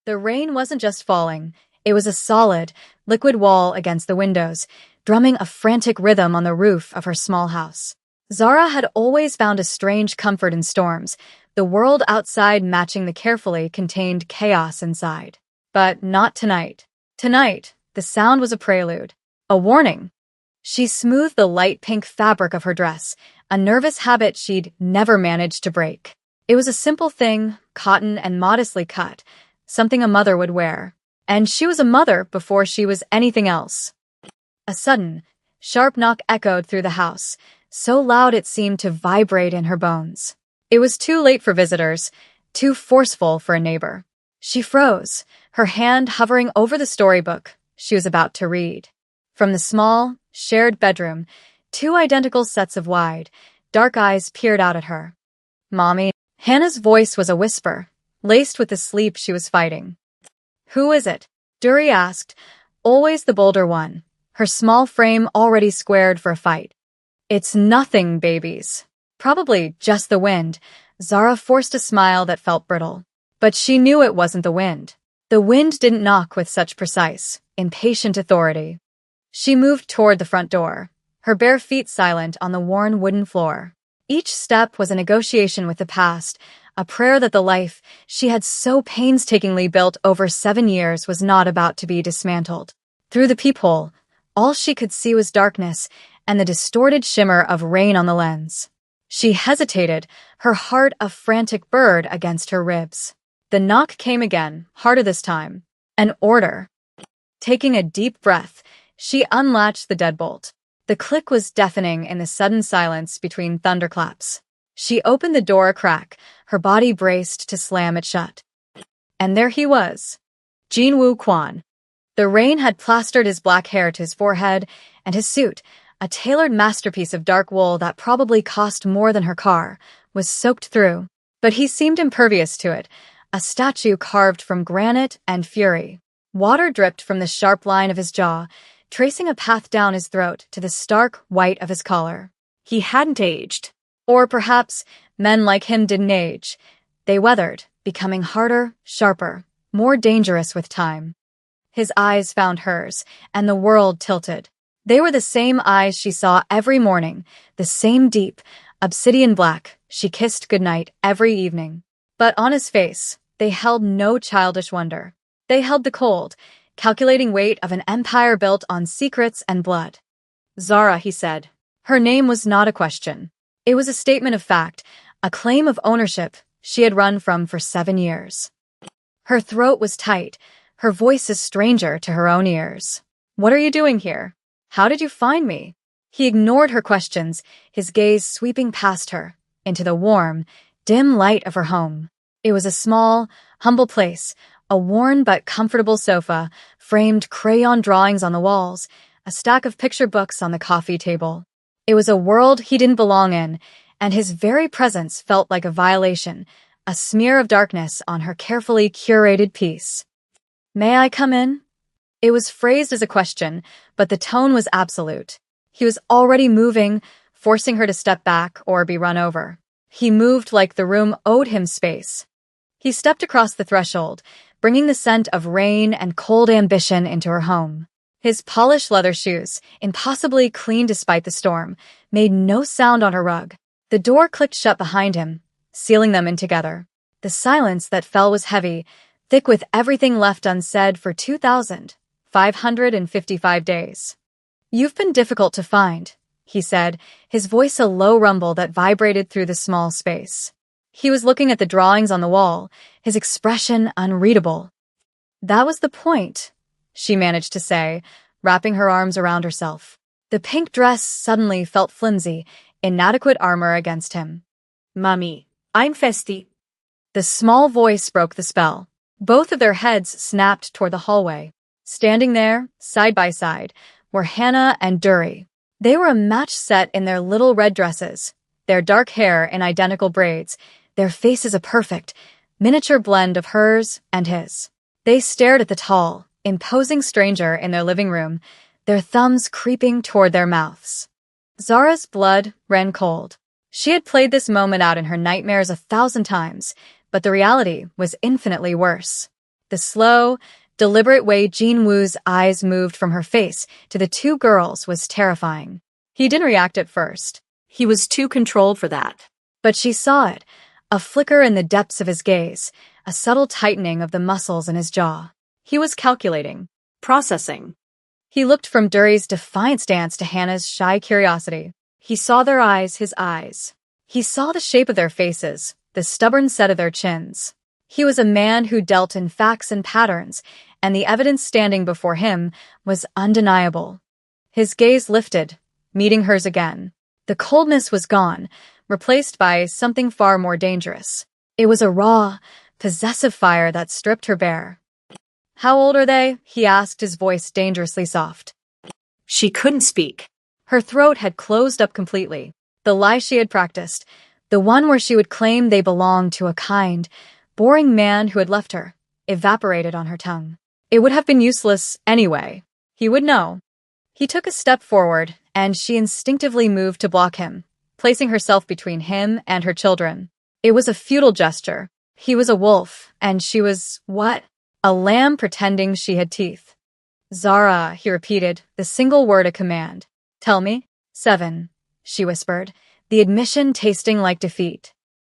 The rain wasn't just falling, it was a solid, liquid wall against the windows, drumming a frantic rhythm on the roof of her small house. Zara had always found a strange comfort in storms, the world outside matching the carefully contained chaos inside. But not tonight. Tonight, the sound was a prelude, a warning. She smoothed the light pink fabric of her dress, a nervous habit she'd never managed to break. It was a simple thing, cotton and modestly cut, something a mother would wear. And she was a mother before she was anything else. A sudden, sharp knock echoed through the house, so loud it seemed to vibrate in her bones. It was too late for visitors, too forceful for a neighbor. She froze, her hand hovering over the storybook she was about to read. From the small, shared bedroom, two identical sets of wide, dark eyes peered out at her. "Mommy." Hannah's voice was a whisper, laced with the sleep she was fighting. "Who is it?" Dury asked, always the bolder one, her small frame already squared for a fight. "It's nothing, babies." Probably just the wind. Zara forced a smile that felt brittle. But she knew it wasn't the wind. The wind didn't knock with such precise, impatient authority. She moved toward the front door, her bare feet silent on the worn wooden floor. Each step was a negotiation with the past, a prayer that the life she had so painstakingly built over 7 years was not about to be dismantled. Through the peephole, all she could see was darkness and the distorted shimmer of rain on the lens. She hesitated, her heart a frantic bird against her ribs. The knock came again, harder this time. An order. Taking a deep breath, she unlatched the deadbolt. The click was deafening in the sudden silence between thunderclaps. She opened the door a crack, her body braced to slam it shut. And there he was, Jinwoo Kwon. The rain had plastered his black hair to his forehead, and his suit, a tailored masterpiece of dark wool that probably cost more than her car, was soaked through. But he seemed impervious to it, a statue carved from granite and fury. Water dripped from the sharp line of his jaw, tracing a path down his throat to the stark white of his collar. He hadn't aged. Or perhaps men like him didn't age. They weathered, becoming harder, sharper, more dangerous with time. His eyes found hers, and the world tilted. They were the same eyes she saw every morning, the same deep, obsidian black she kissed goodnight every evening. But on his face, they held no childish wonder. They held the cold, calculating weight of an empire built on secrets and blood. "Zara," he said. Her name was not a question. It was a statement of fact, a claim of ownership she had run from for 7 years. Her throat was tight, her voice a stranger to her own ears. "What are you doing here? How did you find me?" He ignored her questions, his gaze sweeping past her, into the warm, dim light of her home. It was a small, humble place, a worn but comfortable sofa, framed crayon drawings on the walls, a stack of picture books on the coffee table. It was a world he didn't belong in, and his very presence felt like a violation, a smear of darkness on her carefully curated piece. "May I come in?" It was phrased as a question, but the tone was absolute. He was already moving, forcing her to step back or be run over. He moved like the room owed him space. He stepped across the threshold, bringing the scent of rain and cold ambition into her home. His polished leather shoes, impossibly clean despite the storm, made no sound on her rug. The door clicked shut behind him, sealing them in together. The silence that fell was heavy, thick with everything left unsaid for 2,555 days. "You've been difficult to find," he said, his voice a low rumble that vibrated through the small space. He was looking at the drawings on the wall, his expression unreadable. "That was the point," she managed to say, wrapping her arms around herself. The pink dress suddenly felt flimsy, inadequate armor against him. "Mummy, I'm Festi." The small voice broke the spell. Both of their heads snapped toward the hallway. Standing there, side by side, were Hannah and Dury. They were a match set in their little red dresses, their dark hair in identical braids, their faces a perfect, miniature blend of hers and his. They stared at the tall, imposing stranger in their living room, their thumbs creeping toward their mouths. Zara's blood ran cold. She had played this moment out in her nightmares 1,000 times, but the reality was infinitely worse. The slow, deliberate way Jinwoo's eyes moved from her face to the two girls was terrifying. He didn't react at first. He was too controlled for that. But she saw it, a flicker in the depths of his gaze, a subtle tightening of the muscles in his jaw. He was calculating, Processing. He looked from Duri's defiant stance to Hannah's shy curiosity. He saw their eyes, his eyes. He saw the shape of their faces, the stubborn set of their chins. He was a man who dealt in facts and patterns, and the evidence standing before him was undeniable. His gaze lifted, meeting hers again. The coldness was gone, replaced by something far more dangerous. It was a raw, possessive fire that stripped her bare. "How old are they?" he asked, his voice dangerously soft. She couldn't speak. Her throat had closed up completely. The lie she had practiced, the one where she would claim they belonged to a kind, boring man who had left her, evaporated on her tongue. It would have been useless anyway. He would know. He took a step forward, and she instinctively moved to block him, placing herself between him and her children. It was a futile gesture. He was a wolf, and she was, what? A lamb pretending she had teeth. "Zara," he repeated, the single word a command. "Tell me." "7," she whispered, the admission tasting like defeat.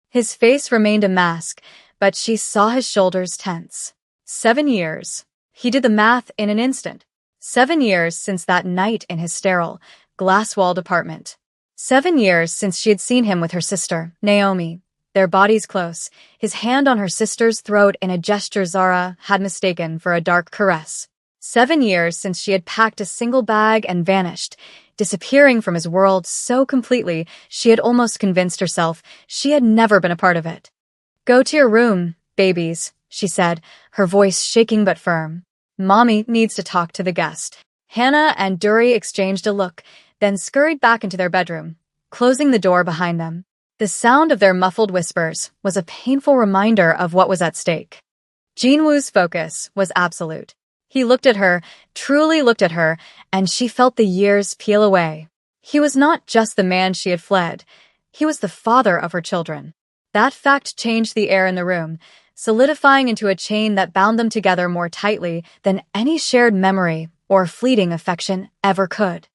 His face remained a mask, but she saw his shoulders tense. 7 years. He did the math in an instant. 7 years since that night in his sterile, glass-walled apartment. 7 years since she had seen him with her sister, Naomi, their bodies close, his hand on her sister's throat in a gesture Zara had mistaken for a dark caress. 7 years since she had packed a single bag and vanished, disappearing from his world so completely she had almost convinced herself she had never been a part of it. "Go to your room, babies," she said, her voice shaking but firm. "Mommy needs to talk to the guest." Hannah and Duri exchanged a look, then scurried back into their bedroom, closing the door behind them. The sound of their muffled whispers was a painful reminder of what was at stake. Jinwoo's focus was absolute. He looked at her, truly looked at her, and she felt the years peel away. He was not just the man she had fled. He was the father of her children. That fact changed the air in the room, solidifying into a chain that bound them together more tightly than any shared memory or fleeting affection ever could.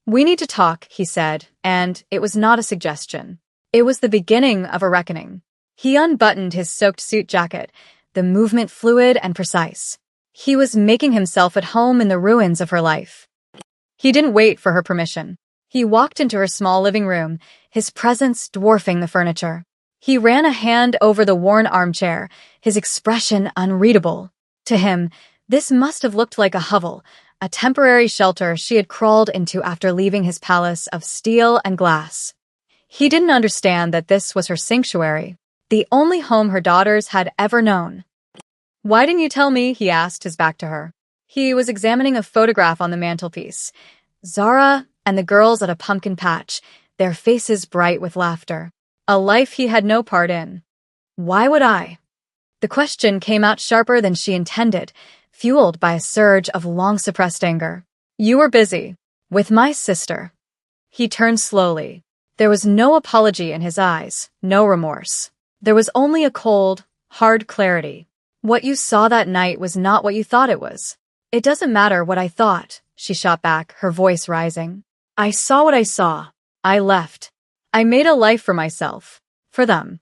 "We need to talk," he said, and it was not a suggestion. It was the beginning of a reckoning. He unbuttoned his soaked suit jacket, the movement fluid and precise. He was making himself at home in the ruins of her life. He didn't wait for her permission. He walked into her small living room, his presence dwarfing the furniture. He ran a hand over the worn armchair, his expression unreadable. To him, this must have looked like a hovel, a temporary shelter she had crawled into after leaving his palace of steel and glass. He didn't understand that this was her sanctuary, the only home her daughters had ever known. "Why didn't you tell me?" he asked, his back to her. He was examining a photograph on the mantelpiece. Zara and the girls at a pumpkin patch, their faces bright with laughter. A life he had no part in. "Why would I?" The question came out sharper than she intended, fueled by a surge of long-suppressed anger. "You were busy. With my sister." He turned slowly. There was no apology in his eyes, no remorse. There was only a cold, hard clarity. "What you saw that night was not what you thought it was." "It doesn't matter what I thought," she shot back, her voice rising. "I saw what I saw. I left. I made a life for myself. For them."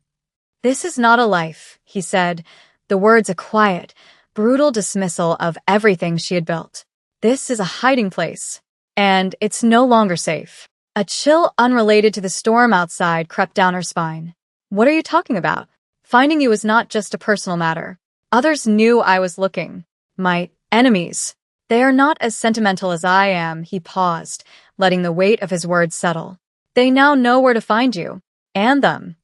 "This is not a life," he said, the words a quiet, brutal dismissal of everything she had built. "This is a hiding place. And it's no longer safe." A chill unrelated to the storm outside crept down her spine. "What are you talking about? Finding you was not just a personal matter. Others knew I was looking. My enemies. They are not as sentimental as I am." He paused, letting the weight of his words settle. "They now know where to find you. And them."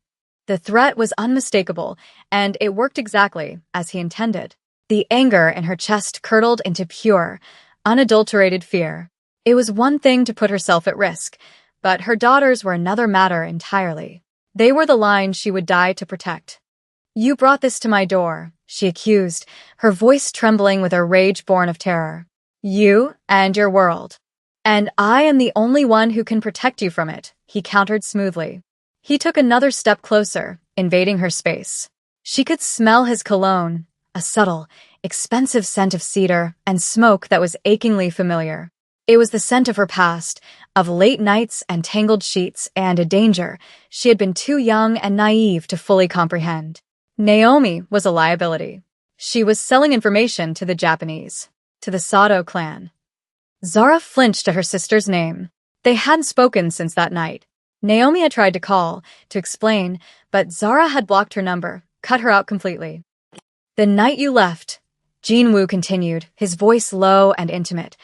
The threat was unmistakable, and it worked exactly as he intended. The anger in her chest curdled into pure, unadulterated fear. It was one thing to put herself at risk, but her daughters were another matter entirely. They were the line she would die to protect. "You brought this to my door," she accused, her voice trembling with a rage born of terror. "You and your world. And I am the only one who can protect you from it," he countered smoothly. He took another step closer, invading her space. She could smell his cologne, a subtle, expensive scent of cedar and smoke that was achingly familiar. It was the scent of her past, of late nights and tangled sheets and a danger she had been too young and naive to fully comprehend. Naomi was a liability. She was selling information to the Japanese, to the Sato clan. Zara flinched at her sister's name. They hadn't spoken since that night. Naomi had tried to call, to explain, but Zara had blocked her number, cut her out completely. The night you left, Jinwoo continued, his voice low and intimate.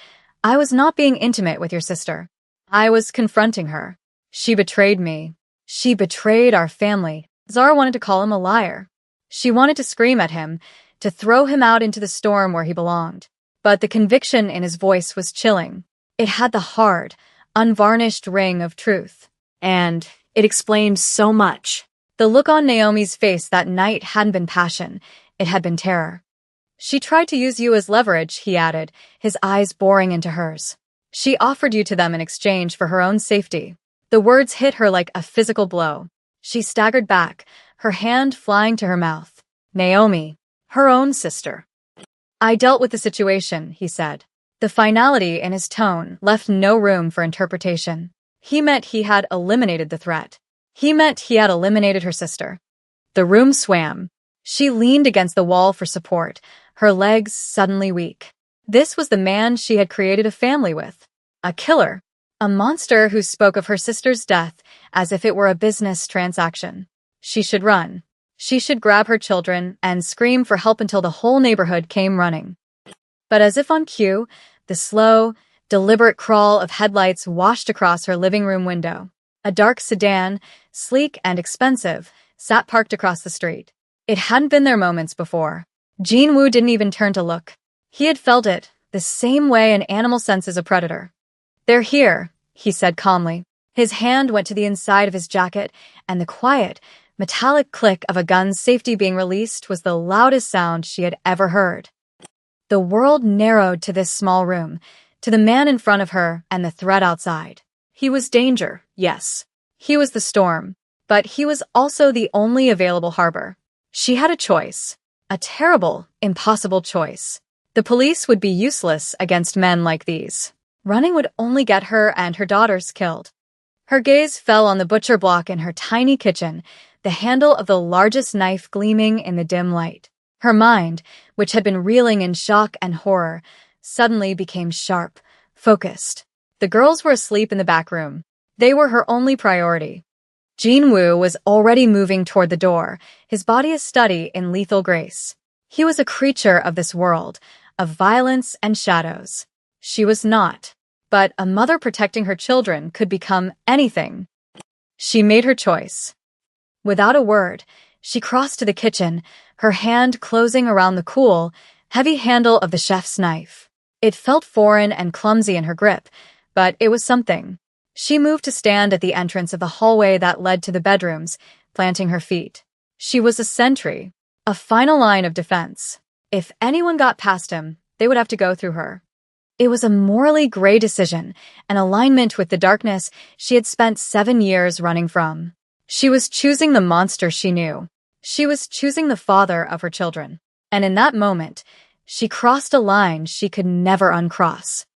I was not being intimate with your sister. I was confronting her. She betrayed me. She betrayed our family. Zara wanted to call him a liar. She wanted to scream at him, to throw him out into the storm where he belonged. But the conviction in his voice was chilling. It had the hard, unvarnished ring of truth. And it explained so much. The look on Naomi's face that night hadn't been passion, it had been terror. She tried to use you as leverage, he added, his eyes boring into hers. She offered you to them in exchange for her own safety. The words hit her like a physical blow. She staggered back, her hand flying to her mouth. Naomi, her own sister. I dealt with the situation, he said. The finality in his tone left no room for interpretation. He meant he had eliminated the threat. He meant he had eliminated her sister. The room swam. She leaned against the wall for support, her legs suddenly weak. This was the man she had created a family with. A killer. A monster who spoke of her sister's death as if it were a business transaction. She should run. She should grab her children and scream for help until the whole neighborhood came running. But as if on cue, the slow, deliberate crawl of headlights washed across her living room window. A dark sedan, sleek and expensive, sat parked across the street. It hadn't been there moments before. Jinwoo didn't even turn to look. He had felt it, the same way an animal senses a predator. They're here, he said calmly. His hand went to the inside of his jacket, and the quiet, metallic click of a gun's safety being released was the loudest sound she had ever heard. The world narrowed to this small room, to the man in front of her and the threat outside. He was danger, yes. He was the storm, but he was also the only available harbor. She had a choice. A terrible, impossible choice. The police would be useless against men like these. Running would only get her and her daughters killed. Her gaze fell on the butcher block in her tiny kitchen, the handle of the largest knife gleaming in the dim light. Her mind, which had been reeling in shock and horror, suddenly became sharp, focused. The girls were asleep in the back room. They were her only priority. Jinwoo was already moving toward the door, his body a study in lethal grace. He was a creature of this world, of violence and shadows. She was not. But a mother protecting her children could become anything. She made her choice. Without a word, she crossed to the kitchen, her hand closing around the cool, heavy handle of the chef's knife. It felt foreign and clumsy in her grip, but it was something. She moved to stand at the entrance of the hallway that led to the bedrooms, planting her feet. She was a sentry, a final line of defense. If anyone got past him, they would have to go through her. It was a morally gray decision, an alignment with the darkness she had spent 7 years running from. She was choosing the monster she knew. She was choosing the father of her children. And in that moment, she crossed a line she could never uncross.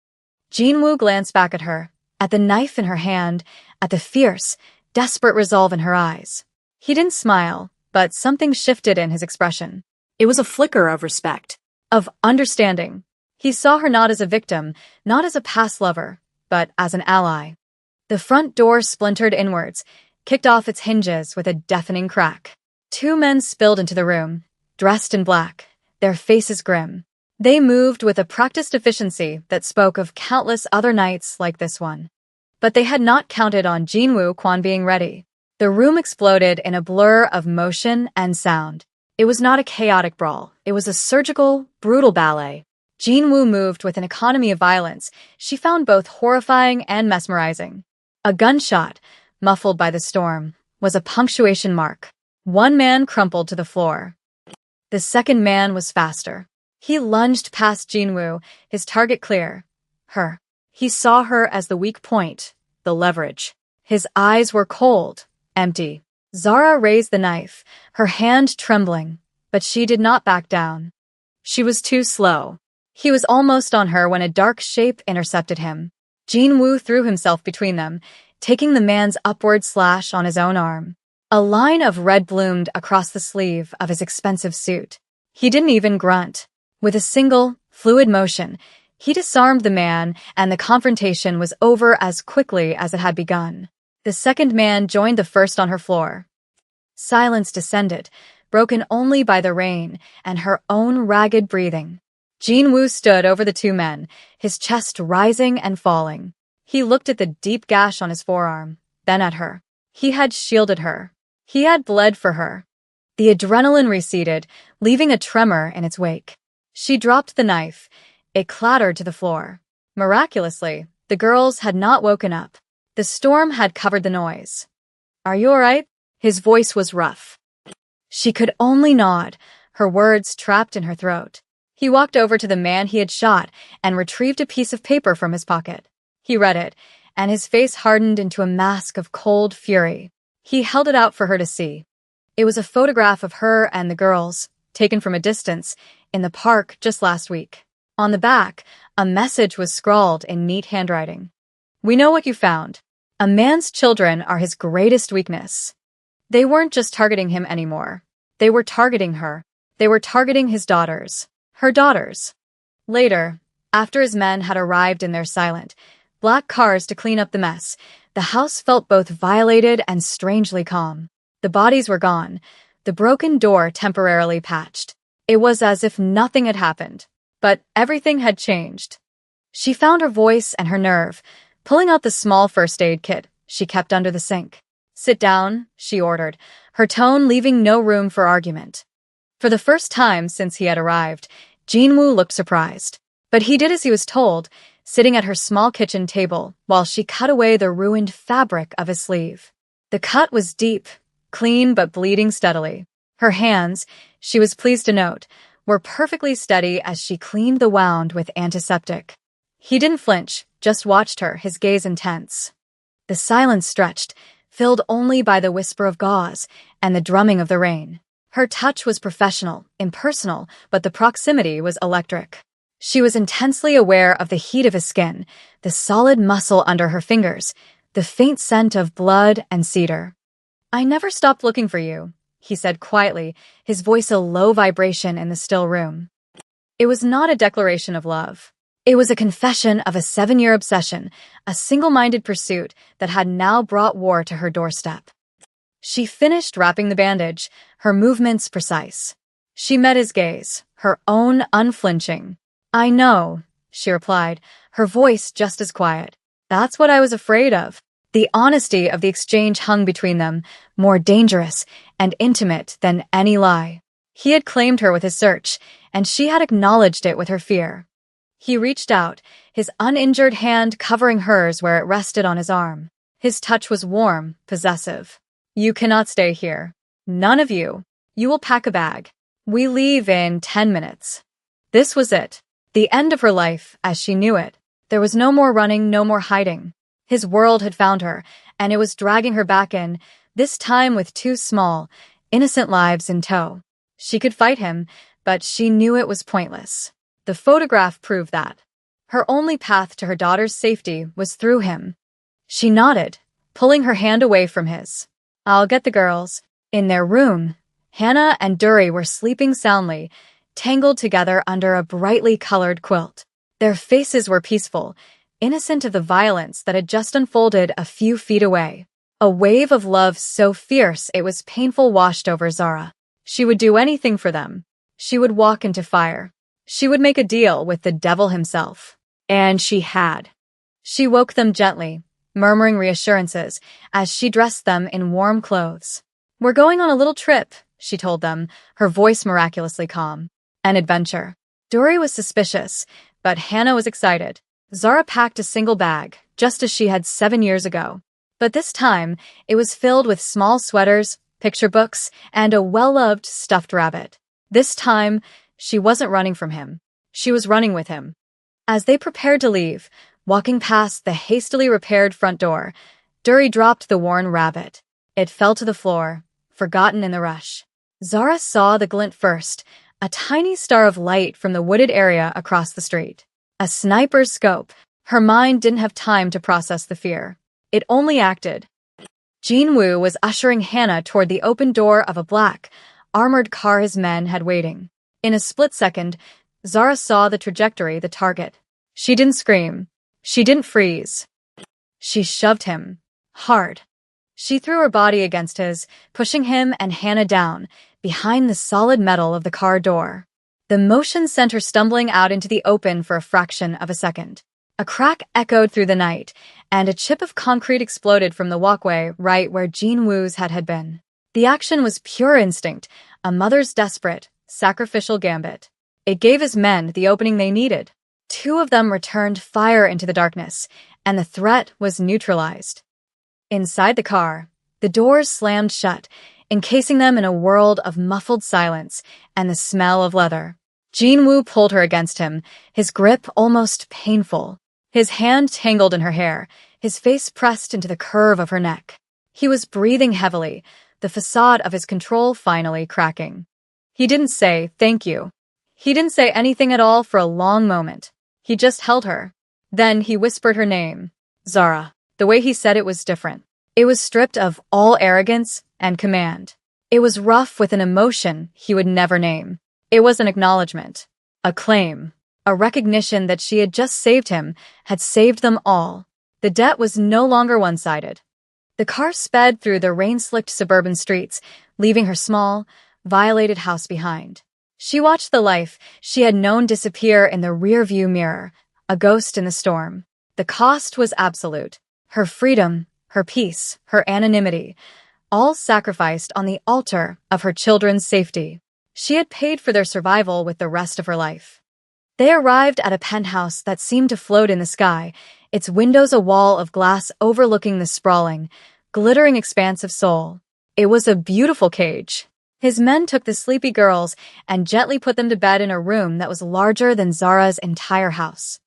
Jinwoo glanced back at her, at the knife in her hand, at the fierce, desperate resolve in her eyes. He didn't smile, but something shifted in his expression. It was a flicker of respect. Of understanding. He saw her not as a victim, not as a past lover, but as an ally. The front door splintered inwards, kicked off its hinges with a deafening crack. 2 men spilled into the room, dressed in black, their faces grim. They moved with a practiced efficiency that spoke of countless other nights like this one. But they had not counted on Jinwoo Quan being ready. The room exploded in a blur of motion and sound. It was not a chaotic brawl. It was a surgical, brutal ballet. Jinwoo moved with an economy of violence she found both horrifying and mesmerizing. A gunshot, muffled by the storm, was a punctuation mark. 1 man crumpled to the floor. The second man was faster. He lunged past Jinwoo, his target clear. Her. He saw her as the weak point, the leverage. His eyes were cold, empty. Zara raised the knife, her hand trembling, but she did not back down. She was too slow. He was almost on her when a dark shape intercepted him. Jin-woo threw himself between them, taking the man's upward slash on his own arm. A line of red bloomed across the sleeve of his expensive suit. He didn't even grunt. With a single, fluid motion, he disarmed the man, and the confrontation was over as quickly as it had begun. The second man joined the first on her floor. Silence descended, broken only by the rain and her own ragged breathing. Jin-woo stood over the two men, his chest rising and falling. He looked at the deep gash on his forearm, then at her. He had shielded her. He had bled for her. The adrenaline receded, leaving a tremor in its wake. She dropped the knife. It clattered to the floor. Miraculously, the girls had not woken up. The storm had covered the noise. "Are you all right?" His voice was rough. She could only nod, her words trapped in her throat. He walked over to the man he had shot and retrieved a piece of paper from his pocket. He read it, and his face hardened into a mask of cold fury. He held it out for her to see. It was a photograph of her and the girls, taken from a distance, in the park just last week. On the back, a message was scrawled in neat handwriting. "We know what you found. A man's children are his greatest weakness." They weren't just targeting him anymore. They were targeting her. They were targeting his daughters. Her daughters. Later, after his men had arrived in their silent, black cars to clean up the mess, the house felt both violated and strangely calm. The bodies were gone, the broken door temporarily patched. It was as if nothing had happened, but everything had changed. She found her voice and her nerve, pulling out the small first aid kit she kept under the sink. "Sit down," she ordered, her tone leaving no room for argument. For the first time since he had arrived, Jin-woo looked surprised. But he did as he was told, sitting at her small kitchen table while she cut away the ruined fabric of his sleeve. The cut was deep, clean but bleeding steadily. Her hands, she was pleased to note, were perfectly steady as she cleaned the wound with antiseptic. He didn't flinch, just watched her, his gaze intense. The silence stretched, filled only by the whisper of gauze and the drumming of the rain. Her touch was professional, impersonal, but the proximity was electric. She was intensely aware of the heat of his skin, the solid muscle under her fingers, the faint scent of blood and cedar. "I never stopped looking for you," he said quietly, his voice a low vibration in the still room. It was not a declaration of love. It was a confession of a 7-year obsession, a single-minded pursuit that had now brought war to her doorstep. She finished wrapping the bandage, her movements precise. She met his gaze, her own unflinching. "I know," she replied, her voice just as quiet. "That's what I was afraid of." The honesty of the exchange hung between them, more dangerous and intimate than any lie. He had claimed her with his search, and she had acknowledged it with her fear. He reached out, his uninjured hand covering hers where it rested on his arm. His touch was warm, possessive. "You cannot stay here. None of you. You will pack a bag. We leave in 10 minutes. This was it. The end of her life, as she knew it. There was no more running, no more hiding. His world had found her, and it was dragging her back in, this time with 2 small, innocent lives in tow. She could fight him, but she knew it was pointless. The photograph proved that. Her only path to her daughter's safety was through him. She nodded, pulling her hand away from his. "I'll get the girls." In their room, Hannah and Duri were sleeping soundly, tangled together under a brightly colored quilt. Their faces were peaceful, innocent of the violence that had just unfolded a few feet away. A wave of love so fierce it was painful washed over Zara. She would do anything for them. She would walk into fire. She would make a deal with the devil himself. And she had. She woke them gently, murmuring reassurances as she dressed them in warm clothes. "We're going on a little trip," she told them, her voice miraculously calm. An adventure. Duri was suspicious, but Hannah was excited. Zara packed a single bag, just as she had 7 years ago. But this time, it was filled with small sweaters, picture books, and a well-loved stuffed rabbit. This time, she wasn't running from him. She was running with him. As they prepared to leave, walking past the hastily repaired front door, Duri dropped the worn rabbit. It fell to the floor, forgotten in the rush. Zara saw the glint first, A tiny star of light from the wooded area across the street. A sniper's scope. Her mind didn't have time to process the fear. It only acted. Jinwoo was ushering Hannah toward the open door of a black, armored car his men had waiting. In a split second, Zara saw the trajectory, the target. She didn't scream. She didn't freeze. She shoved him. Hard. She threw her body against his, pushing him and Hannah down, behind the solid metal of the car door. The motion sent her stumbling out into the open for a fraction of a second. A crack echoed through the night, and a chip of concrete exploded from the walkway right where Jinwoo's head had been. The action was pure instinct, a mother's desperate, sacrificial gambit. It gave his men the opening they needed. Two of them returned fire into the darkness, and the threat was neutralized. Inside the car, the doors slammed shut, encasing them in a world of muffled silence and the smell of leather. Jinwoo pulled her against him, his grip almost painful. His hand tangled in her hair, his face pressed into the curve of her neck. He was breathing heavily, the facade of his control finally cracking. He didn't say, "Thank you." He didn't say anything at all for a long moment. He just held her. Then he whispered her name. Zara. The way he said it was different. It was stripped of all arrogance and command. It was rough with an emotion he would never name. It was an acknowledgement, a claim, a recognition that she had just saved him, had saved them all. The debt was no longer one-sided. The car sped through the rain-slicked suburban streets, leaving her small, violated house behind. She watched the life she had known disappear in the rear-view mirror, a ghost in the storm. The cost was absolute. Her freedom, her peace, her anonymity, all sacrificed on the altar of her children's safety. She had paid for their survival with the rest of her life. They arrived at a penthouse that seemed to float in the sky, its windows a wall of glass overlooking the sprawling, glittering expanse of Seoul. It was a beautiful cage. His men took the sleepy girls and gently put them to bed in a room that was larger than Zara's entire house.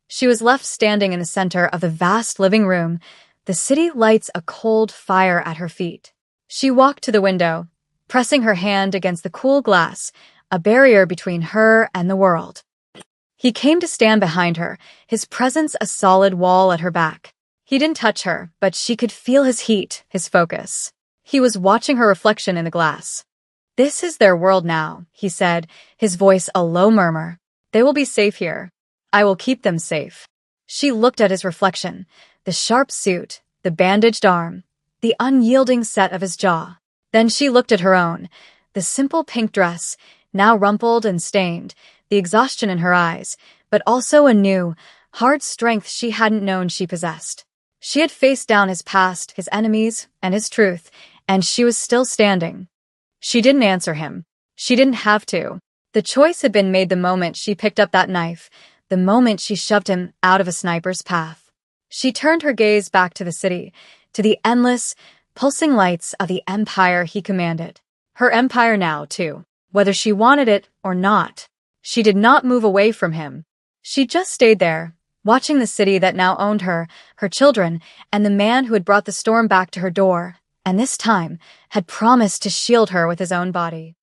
She was left standing in the center of the vast living room, the city lights a cold fire at her feet. She walked to the window, pressing her hand against the cool glass, a barrier between her and the world. He came to stand behind her, his presence a solid wall at her back. He didn't touch her, but she could feel his heat, his focus. He was watching her reflection in the glass. "This is their world now," he said, his voice a low murmur. "They will be safe here. I will keep them safe." She looked at his reflection, the sharp suit, the bandaged arm, the unyielding set of his jaw. Then she looked at her own, the simple pink dress, now rumpled and stained, the exhaustion in her eyes, but also a new, hard strength she hadn't known she possessed. She had faced down his past, his enemies, and his truth, and she was still standing. She didn't answer him. She didn't have to. The choice had been made the moment she picked up that knife, the moment she shoved him out of a sniper's path. She turned her gaze back to the city, to the endless, pulsing lights of the empire he commanded. Her empire now, too, whether she wanted it or not. She did not move away from him. She just stayed there, watching the city that now owned her, her children, and the man who had brought the storm back to her door, and this time had promised to shield her with his own body.